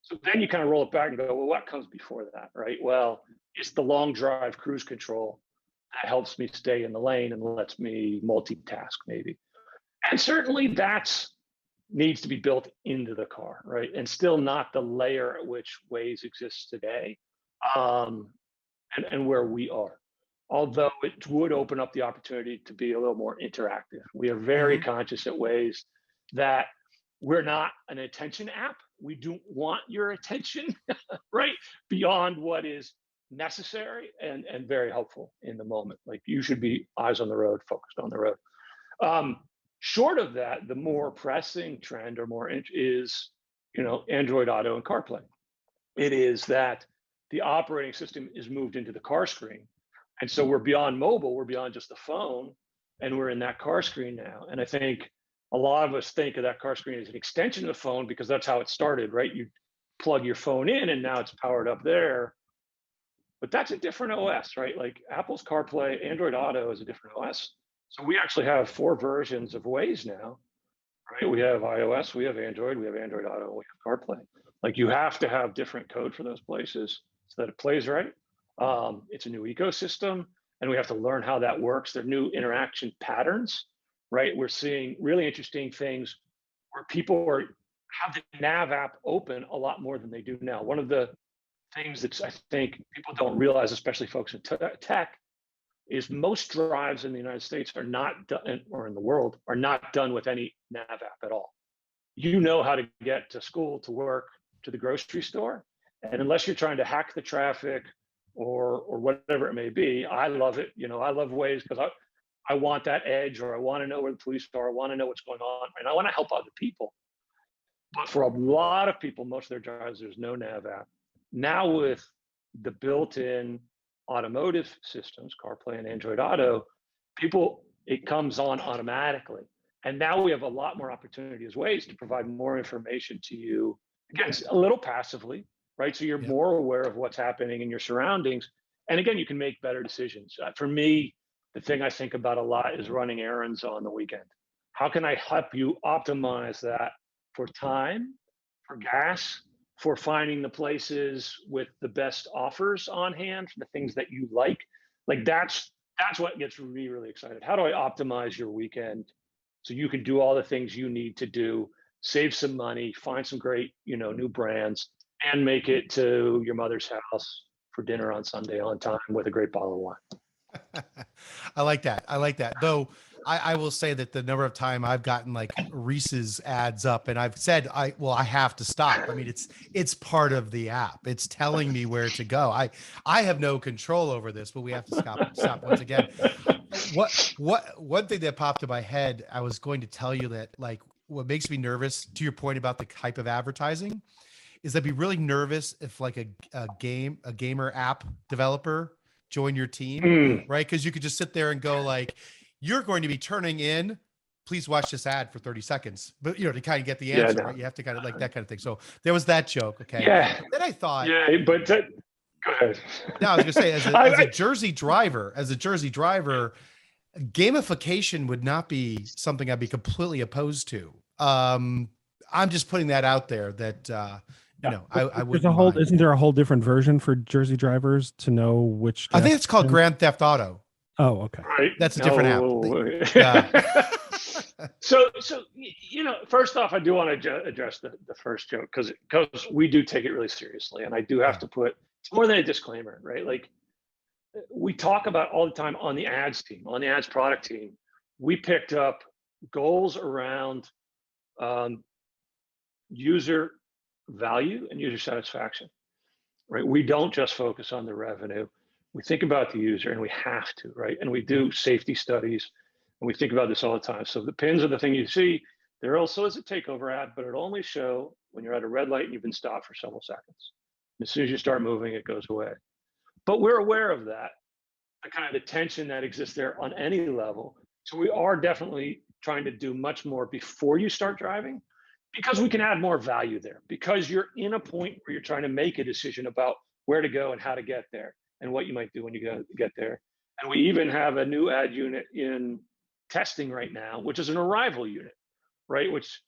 So then you kind of roll it back and go, well, what comes before that, right? Well, it's the long drive cruise control that helps me stay in the lane and lets me multitask maybe. And certainly that's needs to be built into the car, right? And still not the layer at which Waze exists today, and where we are. Although it would open up the opportunity to be a little more interactive. We are very conscious at Waze that we're not an attention app. We don't want your attention, right? Beyond what is necessary and very helpful in the moment. Like you should be eyes on the road, focused on the road. Short of that, the more pressing trend or more is, Android Auto and CarPlay. It is that the operating system is moved into the car screen. And so we're beyond mobile, we're beyond just the phone, and we're in that car screen now. And I think a lot of us think of that car screen as an extension of the phone because that's how it started, right? You plug your phone in and now it's powered up there. But that's a different OS, right? Like Apple's CarPlay, Android Auto is a different OS. So we actually have 4 versions of Waze now, right? We have iOS, we have Android Auto, and we have CarPlay. Like you have to have different code for those places so that it plays right. It's a new ecosystem, and we have to learn how that works. There are new interaction patterns, right? We're seeing really interesting things where people have the nav app open a lot more than they do now. One of the things that I think people don't realize, especially folks in tech, is most drives in the United States are not done, or in the world, are not done with any nav app at all. You know how to get to school, to work, to the grocery store. And unless you're trying to hack the traffic or whatever it may be, I love it. I love Waze because I want that edge, or I want to know where the police are. I want to know what's going on, and I want to help other people. But for a lot of people, most of their drives, there's no nav app. Now with the built-in automotive systems, CarPlay and Android Auto, it comes on automatically. And now we have a lot more opportunity as Waze to provide more information to you, again, a little passively, right? So you're more aware of what's happening in your surroundings. And again, you can make better decisions. For me, the thing I think about a lot is running errands on the weekend. How can I help you optimize that for time, for gas, for finding the places with the best offers on hand, for the things that you like? Like that's That's what gets me really excited. How do I optimize your weekend so you can do all the things you need to do, save some money, find some great, new brands, and make it to your mother's house for dinner on Sunday on time with a great bottle of wine. I like that. I like that. Though I will say that the number of time I've gotten like Reese's ads up and I've said, I have to stop. I mean, it's part of the app. It's telling me where to go. I have no control over this, but we have to stop once again. One thing that popped in my head, I was going to tell you that like what makes me nervous to your point about the type of advertising is I'd be really nervous if like a gamer app developer join your team, right? Because you could just sit there and go like, you're going to be turning in, please watch this ad for 30 seconds. But to kind of get the answer, right? You have to kind of like that kind of thing. So there was that joke. Okay. Yeah. But then I thought, but go ahead. no, I was gonna say as a Jersey driver, gamification would not be something I'd be completely opposed to. I'm just putting that out there that I would. Isn't there a whole different version for Jersey drivers to know which? I think it's called Grand Theft Auto. Oh, okay. Right. That's a different app. Yeah. So first off, I do want to address the first joke because we do take it really seriously, and I do have to put it's more than a disclaimer, right? Like we talk about all the time on the ads team, on the ads product team, we picked up goals around user value and user satisfaction, right? We don't just focus on the revenue. We think about the user, and we have to, right? And we do safety studies, and we think about this all the time. So the pins are the thing you see. There also is a takeover ad, but it'll only show when you're at a red light and you've been stopped for several seconds. As soon as you start moving, it goes away. But we're aware of that, the kind of the tension that exists there on any level. So we are definitely trying to do much more before you start driving, because we can add more value there, because you're in a point where you're trying to make a decision about where to go and how to get there and what you might do when you get there. And we even have a new ad unit in testing right now, which is an arrival unit, right? Which,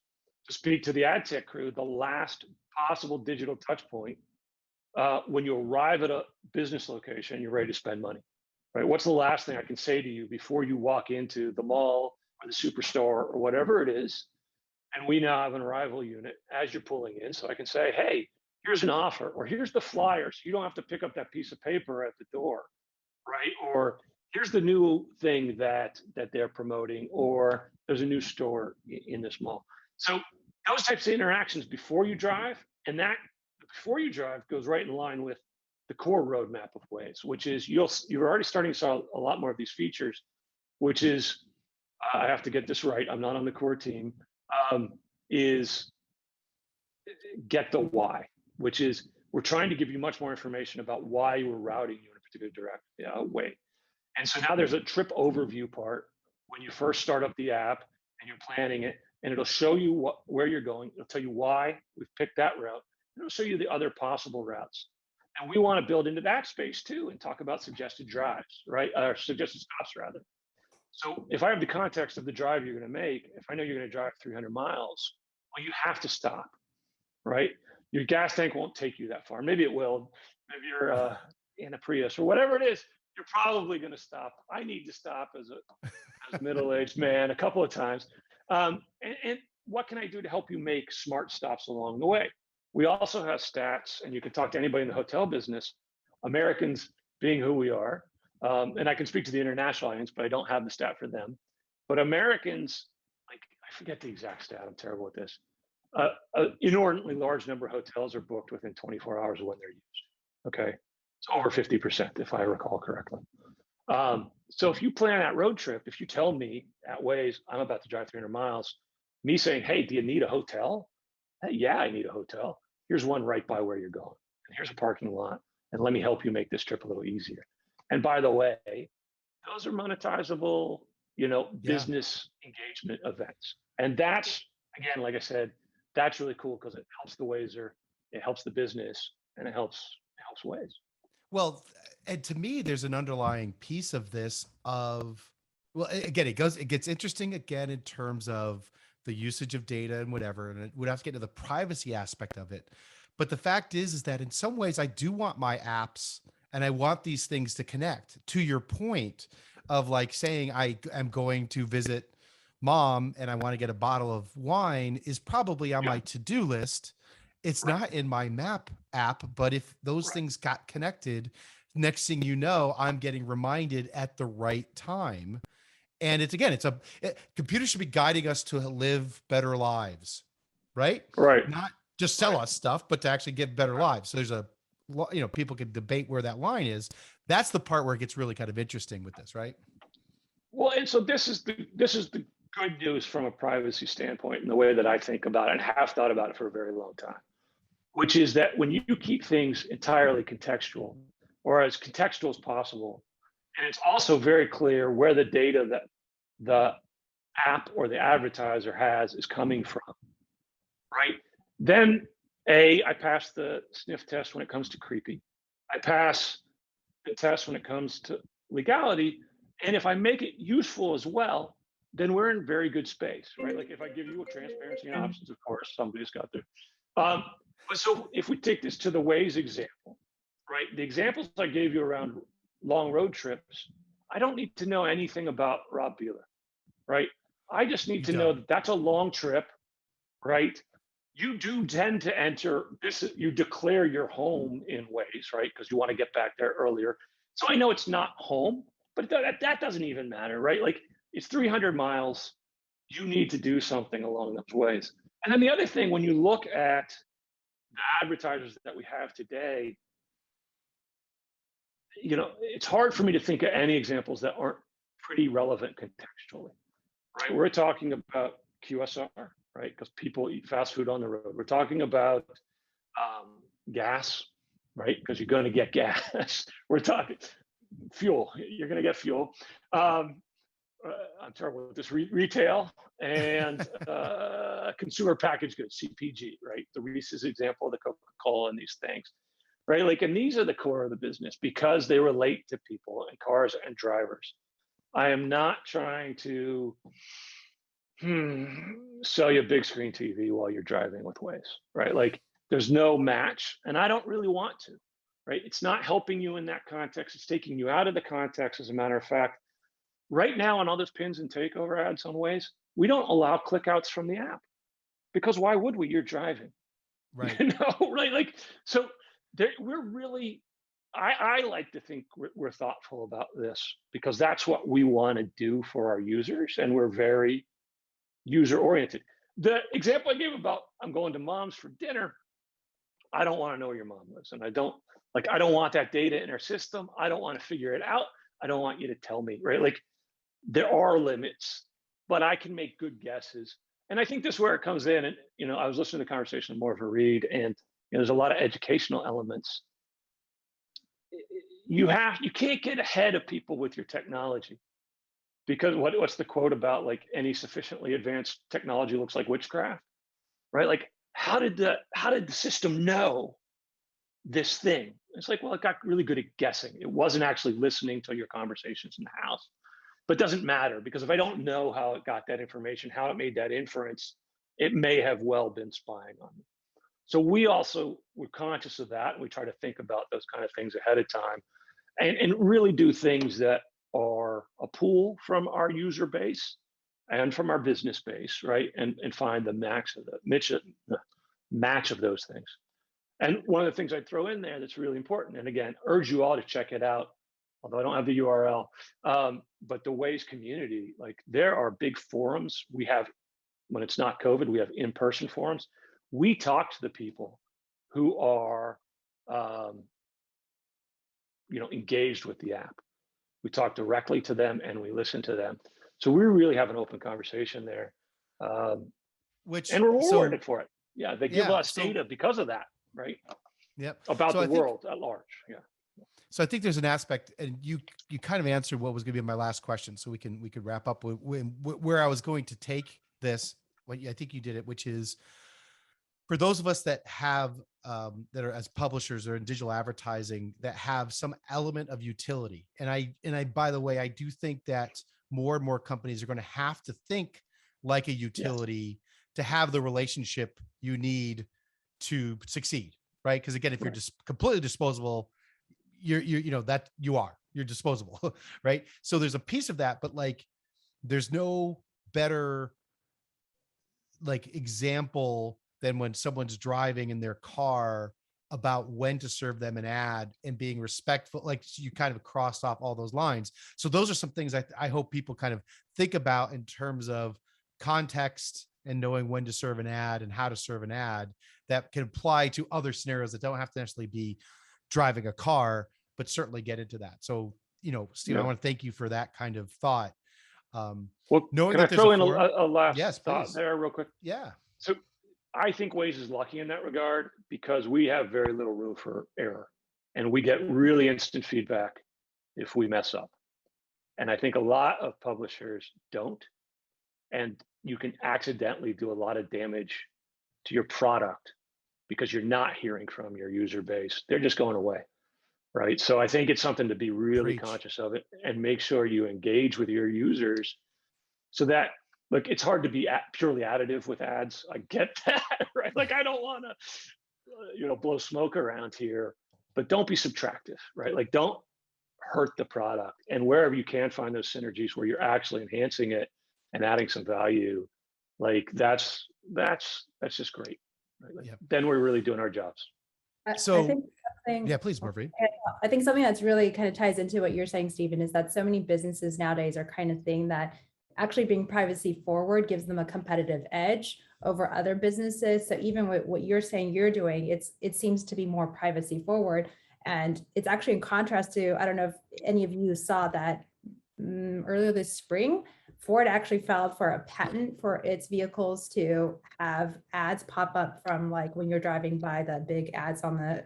to speak to the ad tech crew, the last possible digital touch point when you arrive at a business location, you're ready to spend money, right? What's the last thing I can say to you before you walk into the mall or the superstore or whatever it is? And we now have an arrival unit as you're pulling in. So I can say, hey, here's an offer, or here's the flyer. So you don't have to pick up that piece of paper at the door, right? Or here's the new thing that they're promoting, or there's a new store in this mall. So those types of interactions before you drive, and that before you drive goes right in line with the core roadmap of Waze, which is you're already starting to saw a lot more of these features, which is, I have to get this right, I'm not on the core team, is get the why, which is we're trying to give you much more information about why we're routing you in a particular way. And so now there's a trip overview part when you first start up the app and you're planning it, and it'll show you where you're going. It'll tell you why we've picked that route. And it'll show you the other possible routes. And we want to build into that space too and talk about suggested drives, right? Or suggested stops rather. So if I have the context of the drive you're going to make, if I know you're going to drive 300 miles, well, you have to stop, right? Your gas tank won't take you that far. Maybe it will. Maybe you're in a Prius or whatever it is. You're probably going to stop. I need to stop as a middle-aged man a couple of times. And what can I do to help you make smart stops along the way? We also have stats, and you can talk to anybody in the hotel business. Americans, being who we are, and I can speak to the international audience, but I don't have the stat for them. But Americans, like, I forget the exact stat, I'm terrible at this. An inordinately large number of hotels are booked within 24 hours of when they're used. Okay, it's over 50%, if I recall correctly. So if you plan that road trip, if you tell me at Waze, I'm about to drive 300 miles, me saying, hey, do you need a hotel? Yeah, I need a hotel. Here's one right by where you're going. And here's a parking lot. And let me help you make this trip a little easier. And by the way, those are monetizable, business engagement events. And that's, again, like I said, that's really cool because it helps the Wazer, it helps the business, and it helps Waze. Well, and to me, there's an underlying piece of this again, it gets interesting again in terms of the usage of data and whatever, and we'd have to get into the privacy aspect of it. But the fact is that in some ways I do want my apps and I want these things to connect. To your point, of like saying I am going to visit mom and I want to get a bottle of wine is probably on my to-do list. It's not in my map app, but if those things got connected, next thing you know, I'm getting reminded at the right time. And it's again, computers should be guiding us to live better lives, right? Right. Not just sell us stuff, but to actually get better lives. So there's people can debate where that line is. That's the part where it gets really kind of interesting with this, right? Well, and so this is the good news from a privacy standpoint, and the way that I think about it and have thought about it for a very long time, which is that when you keep things entirely contextual, or as contextual as possible, and it's also very clear where the data that the app or the advertiser has is coming from, right? Then I pass the sniff test when it comes to creepy. I pass the test when it comes to legality. And if I make it useful as well, then we're in very good space, right? Like if I give you a transparency and options, of course, somebody's got there. But so if we take this to the Waze example, right? The examples I gave you around long road trips, I don't need to know anything about Rob Beeler, right? I just need to know that that's a long trip, right? You do tend to enter this, you declare your home in Waze, right? Because you want to get back there earlier. So I know it's not home, but that doesn't even matter, right? Like it's 300 miles. You need to do something along those ways. And then the other thing, when you look at the advertisers that we have today, it's hard for me to think of any examples that aren't pretty relevant contextually, right? We're talking about QSR, right? Because people eat fast food on the road. We're talking about gas, right? Because you're going to get gas. We're talking fuel. You're going to get fuel. I'm terrible with this. Retail and consumer packaged goods, CPG, right? The Reese's example of the Coca-Cola and these things, right? Like, and these are the core of the business because they relate to people and cars and drivers. I am not trying to sell you a big screen TV while you're driving with Waze, right? Like there's no match, and I don't really want to, right? It's not helping you in that context. It's taking you out of the context. As a matter of fact, right now on all those pins and takeover ads on Waze, we don't allow clickouts from the app because why would we? You're driving, Right? right? Like so, we're really. I like to think we're thoughtful about this because that's what we want to do for our users, and we're very user oriented. The example I gave about I'm going to mom's for dinner, I don't want to know where your mom lives, and I don't want that data in our system. I don't want to figure it out. I don't want you to tell me, right? Like there are limits, but I can make good guesses. And I think this is where it comes in. And I was listening to the conversation of Morvareed, and there's a lot of educational elements. You can't get ahead of people with your technology. Because what's the quote about, like, any sufficiently advanced technology looks like witchcraft, right? Like how did the system know this thing? It's like, well, it got really good at guessing. It wasn't actually listening to your conversations in the house. But it doesn't matter because if I don't know how it got that information, how it made that inference, it may have well been spying on me. So we're conscious of that, and we try to think about those kind of things ahead of time, and really do things that are a pull from our user base and from our business base, right? And find the match of those things. And one of the things I'd throw in there that's really important, and again, urge you all to check it out, although I don't have the URL, but the Waze community, like there are big forums. We have, when it's not COVID, we have in-person forums. We talk to the people who are, engaged with the app. We talk directly to them and we listen to them. So we really have an open conversation there, and we're rewarded for it. Yeah, they give us data because of that, right? Yep. About the world at large. Yeah. So I think there's an aspect, and you kind of answered what was going to be my last question, so we could wrap up with where I was going to take this. I think you did it, which is for those of us that have that are as publishers or in digital advertising that have some element of utility. And I by the way, I do think that more and more companies are going to have to think like a utility to have the relationship you need to succeed, right? Because again, if you're just completely disposable, that you are, you're disposable, right? So there's a piece of that, but like, there's no better like example than when someone's driving in their car about when to serve them an ad and being respectful. Like, you kind of crossed off all those lines. So those are some things I hope people kind of think about in terms of context and knowing when to serve an ad and how to serve an ad that can apply to other scenarios that don't have to necessarily be driving a car, but certainly get into that. So, Steve, I want to thank you for that kind of thought. Well, Knowing can I that there's throw in forum. a last Yes, thought please. there real quick? Yeah. So I think Waze is lucky in that regard because we have very little room for error and we get really instant feedback if we mess up. And I think a lot of publishers don't. And you can accidentally do a lot of damage to your product because you're not hearing from your user base. They're just going away. Right. So I think it's something to be really Preach. conscious of it and make sure you engage with your users so that, look, it's hard to be purely additive with ads. I get that, right? Like, I don't want to, blow smoke around here, but don't be subtractive, right? Like, don't hurt the product. And wherever you can find those synergies where you're actually enhancing it and adding some value, like that's just great. Right? Like, then we're really doing our jobs. So, I think something, yeah, please, Morvareed. I think something that's really kind of ties into what you're saying, Stephen, is that so many businesses nowadays are kind of saying that actually being privacy forward gives them a competitive edge over other businesses. So even with what you're saying you're doing, it seems to be more privacy forward. And it's actually in contrast to, I don't know if any of you saw that earlier this spring, Ford actually filed for a patent for its vehicles to have ads pop up from, like, when you're driving by the big ads on the,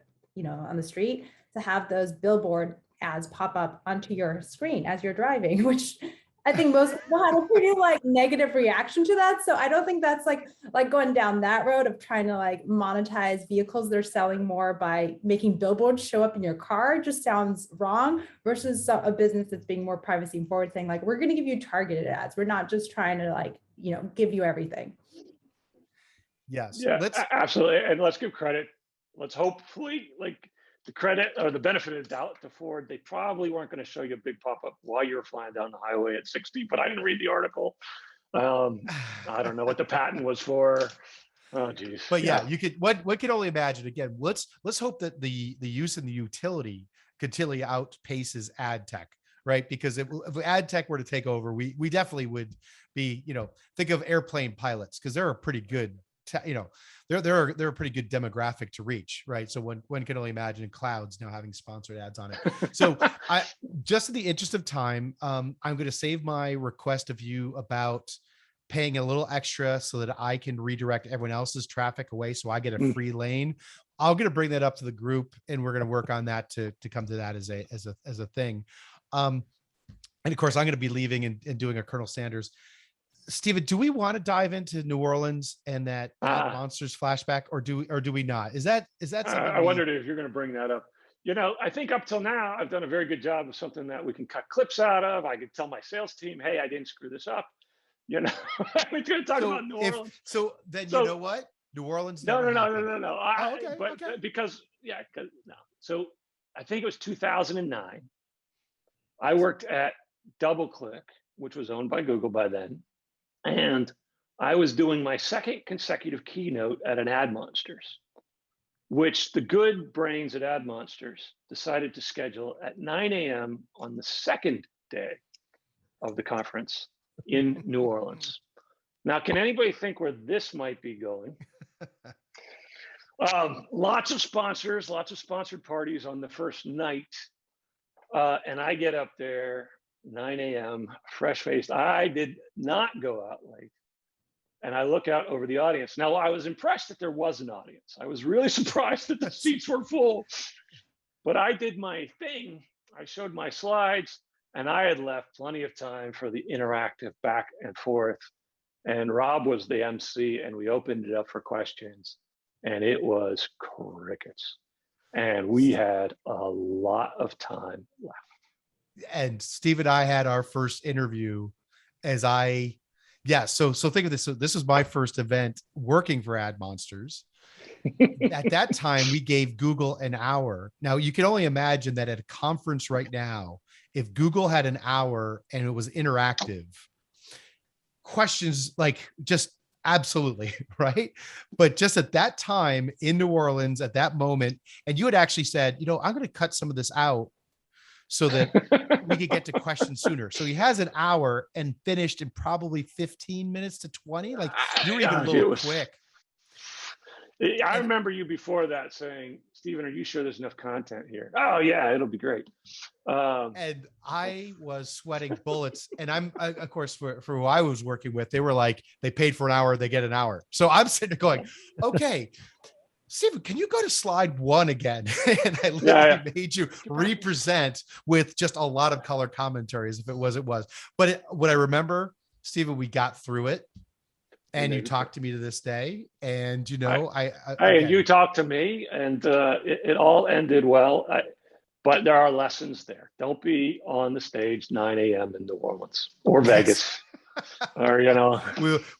on the street, to have those billboard ads pop up onto your screen as you're driving, which I think most people had a pretty negative reaction to that. So I don't think that's like going down that road of trying to monetize vehicles they're selling more by making billboards show up in your car. Just sounds wrong versus a business that's being more privacy forward, saying we're going to give you targeted ads. We're not just trying to give you everything. Yes. Yeah, absolutely. And let's give credit. Let's hopefully the credit or the benefit of the doubt to Ford. They probably weren't going to show you a big pop-up while you were flying down the highway at 60, but I didn't read the article. I don't know what the patent was for. Oh, geez. But yeah, you could, one can only imagine. Again, let's hope that the use and the utility continually outpaces ad tech, right? Because if ad tech were to take over, we definitely would be, think of airplane pilots, because they're a pretty good, they're a pretty good demographic to reach, right? So one can only imagine clouds now having sponsored ads on it. So I, just in the interest of time, I'm going to save my request of you about paying a little extra so that I can redirect everyone else's traffic away, so I get a free lane. I'm going to bring that up to the group, and we're going to work on that to come to that as a thing. And of course, I'm going to be leaving and doing a Colonel Sanders. Stephen, do we want to dive into New Orleans and that Ad Monsters flashback, or do we not? Is that something? I wondered if you're going to bring that up. I think up till now, I've done a very good job of something that we can cut clips out of. I could tell my sales team, hey, I didn't screw this up. We're going to talk about New Orleans. So you know what? New Orleans. No. Okay. Because no. So I think it was 2009. I worked at DoubleClick, which was owned by Google by then. And I was doing my second consecutive keynote at an Ad Monsters, which the good brains at Ad Monsters decided to schedule at 9 a.m. on the second day of the conference in New Orleans. Now, can anybody think where this might be going? Lots of sponsors, lots of sponsored parties on the first night. And I get up there 9 a.m., fresh-faced. I did not go out late. And I look out over the audience. Now, I was impressed that there was an audience. I was really surprised that the seats were full. But I did my thing. I showed my slides, and I had left plenty of time for the interactive back and forth. And Rob was the MC, and we opened it up for questions. And it was crickets. And we had a lot of time left. And Steve and I had our first interview so think of this. So this was my first event working for Ad Monsters. At that time, we gave Google an hour. Now you can only imagine that at a conference right now, if Google had an hour and it was interactive, questions like just absolutely right. But just at that time in New Orleans, at that moment, and you had actually said, I'm going to cut some of this out so that we could get to questions sooner. So he has an hour and finished in probably 15 minutes to 20. Like you were even a little quick. I remember you before that saying, Stephen, are you sure there's enough content here? Oh yeah, it'll be great. And I was sweating bullets. And of course, for who I was working with, they were like, they paid for an hour, they get an hour. So I'm sitting there going, okay, Stephen, can you go to slide 1 again? And I literally made you represent with just a lot of color commentaries. If it was, it was. But what I remember, Stephen, we got through it. And you talked to me to this day, and and you talked to me, and it all ended well. But there are lessons there. Don't be on the stage 9 a.m. in New Orleans or Vegas, or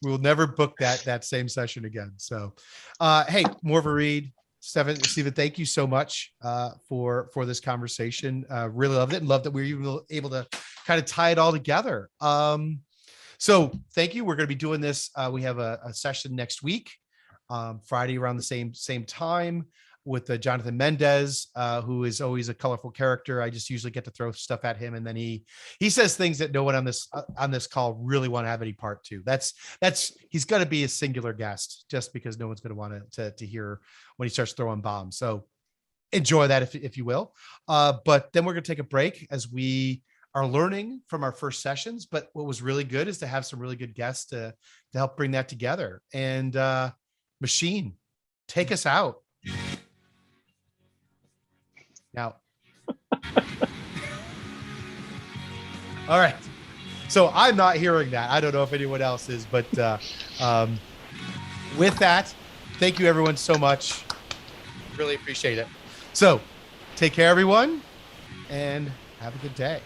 we'll never book that same session again. So, hey, Morvareed, Stephen, thank you so much for this conversation. Really loved it, and loved that we were able to kind of tie it all together. So thank you. We're going to be doing this. We have a session next week, Friday around the same time with Jonathan Mendez, who is always a colorful character. I just usually get to throw stuff at him, and then he says things that no one on this call really want to have any part to. He's going to be a singular guest just because no one's going to want to hear when he starts throwing bombs. So enjoy that if you will. But then we're going to take a break as we are learning from our first sessions. But what was really good is to have some really good guests to help bring that together. And Machine, take us out. Now. All right. So I'm not hearing that. I don't know if anyone else is, but with that, thank you everyone so much. Really appreciate it. So take care, everyone, and have a good day.